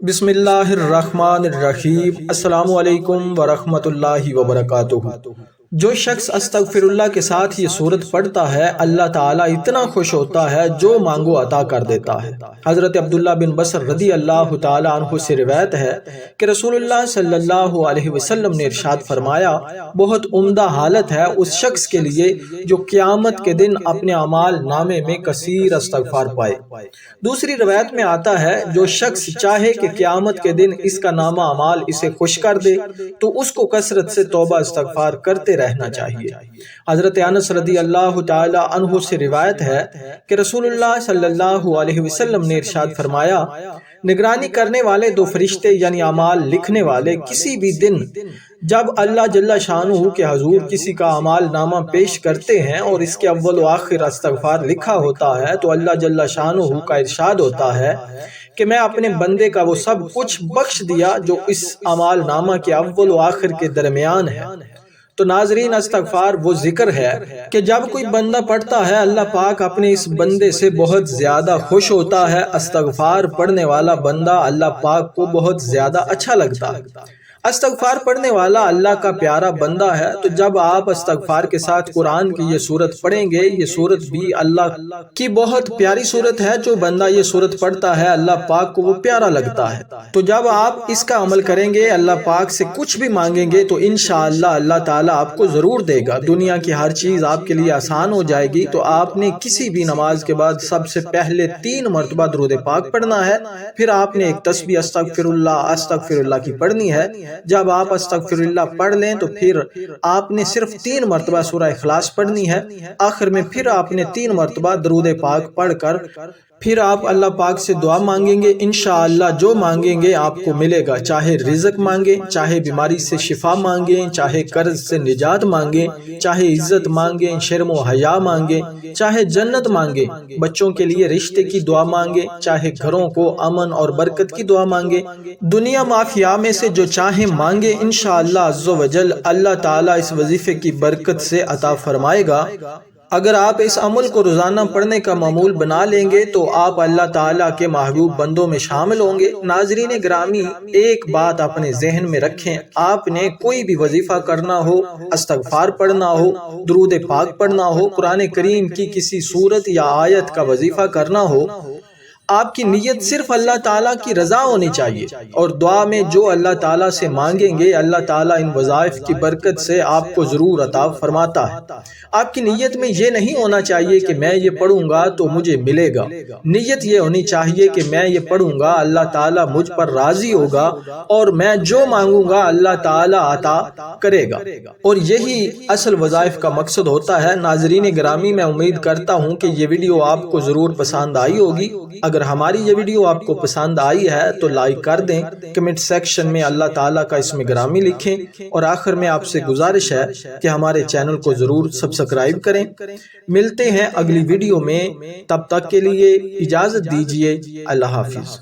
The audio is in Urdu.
بسم اللہ الرحمن الرحیم۔ السلام علیکم ورحمۃ اللہ وبرکاتہ۔ جو شخص استغفر اللہ کے ساتھ یہ سورت پڑھتا ہے اللہ تعالیٰ اتنا خوش ہوتا ہے جو مانگو عطا کر دیتا ہے۔ حضرت عبداللہ بن بصر رضی اللہ تعالیٰ عنہ سے روایت ہے کہ رسول اللہ صلی اللہ علیہ وسلم نے ارشاد فرمایا، بہت عمدہ حالت ہے اس شخص کے لیے جو قیامت کے دن اپنے اعمال نامے میں کثیر استغفار پائے۔ دوسری روایت میں آتا ہے، جو شخص چاہے کہ قیامت کے دن اس کا نامہ اعمال اسے خوش کر دے تو اس کو کثرت سے توبہ استغفار کرتے رہنا چاہیے۔ حضرت انس رضی اللہ تعالی عنہ سے روایت ہے کہ رسول اللہ صلی اللہ علیہ وسلم نے ارشاد فرمایا، نگرانی کرنے والے دو فرشتے یعنی اعمال لکھنے والے کسی بھی دن جب اللہ جل شانہ کے حضور کسی کا اعمال نامہ پیش کرتے ہیں اور اس کے اول و آخر استغفار لکھا ہوتا ہے تو اللہ جل شانہ کا ارشاد ہوتا ہے کہ میں اپنے بندے کا وہ سب کچھ بخش دیا جو اس اعمال نامہ کے اول و آخر کے درمیان ہے۔ تو ناظرین، استغفار وہ ذکر ہے کہ جب کوئی بندہ پڑھتا ہے اللہ پاک اپنے اس بندے سے بہت زیادہ خوش ہوتا ہے۔ استغفار پڑھنے والا بندہ اللہ پاک کو بہت زیادہ اچھا لگتا ہے۔ استغفار پڑھنے والا اللہ کا پیارا بندہ ہے۔ تو جب آپ استغفار کے ساتھ قرآن کی یہ سورت پڑھیں گے، یہ سورت بھی اللہ کی بہت پیاری سورت ہے۔ جو بندہ یہ سورت پڑھتا ہے اللہ پاک کو وہ پیارا لگتا ہے۔ تو جب آپ اس کا عمل کریں گے، اللہ پاک سے کچھ بھی مانگیں گے تو انشاءاللہ اللہ تعالیٰ آپ کو ضرور دے گا۔ دنیا کی ہر چیز آپ کے لیے آسان ہو جائے گی۔ تو آپ نے کسی بھی نماز کے بعد سب سے پہلے 3 مرتبہ درود پاک پڑھنا ہے، پھر آپ نے ایک تسبیح استغفر اللہ کی پڑھنی ہے۔ جب آپ استغفر اللہ پڑھ لیں تو پھر آپ نے صرف 3 مرتبہ سورہ اخلاص پڑھنی ہے۔ آخر میں پھر آپ نے 3 مرتبہ درود پاک پڑھ کر پھر آپ اللہ پاک سے دعا مانگیں گے۔ انشاءاللہ جو مانگیں گے آپ کو ملے گا، چاہے رزق مانگیں، چاہے بیماری سے شفا مانگیں، چاہے قرض سے نجات مانگیں، چاہے عزت مانگیں، شرم و حیا مانگیں، چاہے جنت مانگیں، بچوں کے لیے رشتے کی دعا مانگیں، چاہے گھروں کو امن اور برکت کی دعا مانگیں، دنیا مافیا میں سے جو چاہیں مانگیں، انشاءاللہ عز و جل اللہ تعالیٰ اس وظیفے کی برکت سے عطا فرمائے گا۔ اگر آپ اس عمل کو روزانہ پڑھنے کا معمول بنا لیں گے تو آپ اللہ تعالیٰ کے محبوب بندوں میں شامل ہوں گے۔ ناظرین گرامی، ایک بات اپنے ذہن میں رکھیں، آپ نے کوئی بھی وظیفہ کرنا ہو، استغفار پڑھنا ہو، درود پاک پڑھنا ہو، قرآن کریم کی کسی سورت یا آیت کا وظیفہ کرنا ہو، آپ کی نیت صرف اللہ تعالیٰ کی رضا ہونی چاہیے، اور دعا میں جو اللہ تعالیٰ سے مانگیں گے اللہ تعالیٰ ان وظائف کی برکت سے آپ کو ضرور عطا فرماتا ہے۔ آپ کی نیت میں یہ نہیں ہونا چاہیے کہ میں یہ پڑھوں گا تو مجھے ملے گا۔ نیت یہ ہونی چاہیے کہ میں یہ پڑھوں گا اللہ تعالیٰ مجھ پر راضی ہوگا اور میں جو مانگوں گا اللہ تعالیٰ عطا کرے گا، اور یہی اصل وظائف کا مقصد ہوتا ہے۔ ناظرین گرامی، میں امید کرتا ہوں کہ یہ ویڈیو آپ کو ضرور پسند آئی ہوگی۔ اگر ہماری یہ ویڈیو آپ کو پسند آئی ہے تو لائک کر دیں، کمنٹ سیکشن میں اللہ تعالیٰ کا اسم گرامی لکھیں، اور آخر میں آپ سے گزارش ہے کہ ہمارے چینل کو ضرور سبسکرائب کریں۔ ملتے ہیں اگلی ویڈیو میں، تب تک کے لیے اجازت دیجیے۔ اللہ حافظ۔